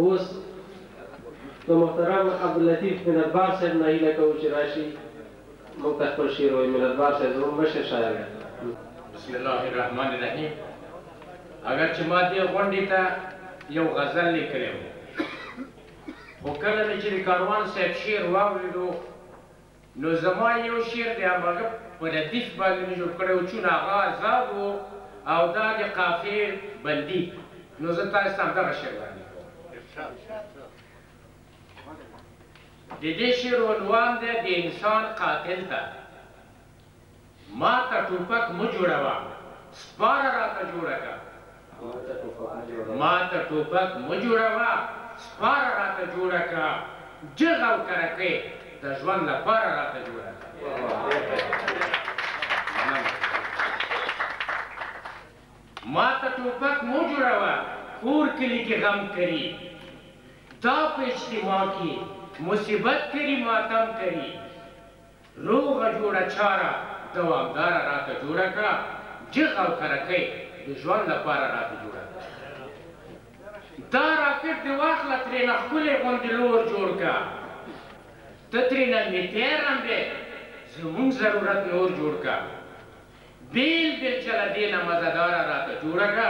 اوس د محترم عبداللطیف منتبار صاحب نه هیله کوو چې راشي موږ ته خپل شعر ووایي. منتبار صاحب زموږ مشر شاعر دی. بسم الله الرحمن الرحیم. اگر چې ما دې غونډې ته یو غزل لیکلی و، خو کله مې چې د کاروان صاحب شعر واورېدو نو زما یو شعر دی هماغه په ردیف باندې مې جوړ کړی و، چون هغه آزاد و او دا د قافیې بندي. نو زه تاسو ته همدغه شعر وړاندې کوم. د دې شعر عنوان دی د انسان قاتل ته. ما ته ټوپک مه جوړوه، سپاره راته جوړه که. ما ته ټوپک مه جوړوه، سپاره راته جوړه که. جغ او کرکۍ د ژوند لپاره راته جوړه که. ما ته ټوپک مه جوړوه، کور کلي کې غم کري. دا په اجتماع کې مصیبت کری ماتم کری. روغه جوړه چاره دوامداره راته جوړه که. جغ او کرکۍ د ژوند لپاره راته جوړه که. دا راکټ دې واخله ترېنه ښکلی غوندې لور جوړ که. ته ترېنه میټی رنډې زمونږ ضرورت نور جوړ که. بیل بیلچه له دې نه مزهداره راته جوړه که.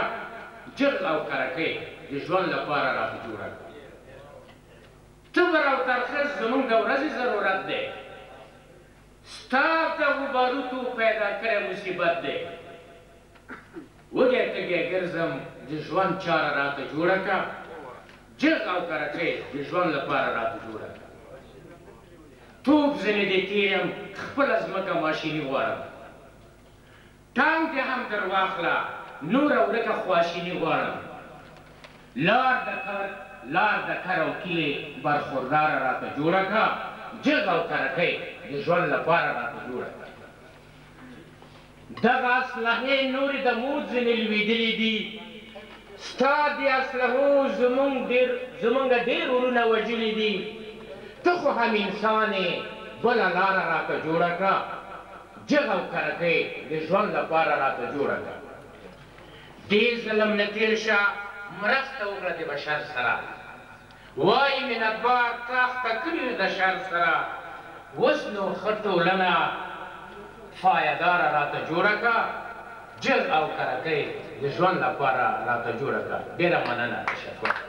جغ او کرکۍ د ژوند لپاره راته جوړه که. تبر او ترخیص زمونږ د ورځې ضرورت دی. ستا دغو باروتو پیدا کړی مصیبت دی. وږی تږی ګرځم د ژوند چاره راته جوړه که. جغ او کرکۍ د ژوند لپاره راته جوړه که. توپ ځینې دې تېر یم خپله ځمکه ماشیني غواړم. ټانک دې هم در واخله نوره ورکه خواشیني غواړم. لار د کر او کلي برخورداره راته جوړه که. جغ او کرکۍ د ژوند لپاره راته جوړه که. دغه اسلحې نورې د مور ځینې لوېدلې دي. ستا دې اسلحو زمونږ ډېر ورونه وژلي دي. ته خو هم انسان یې بله لاره راته جوړه که. جغ او کرکۍ د ژوند لپاره راته جوړه که. دې ظلم نه تېر شه مرسته وکړه د بشر سره. وایي منتبار تا اخته کړي د شر سره. اوس نو ښه ټولنه پایداره راته جوړه که. جغ او کرکۍ د ژوند لپاره راته جوړه که. ډېره مننه. تشکر.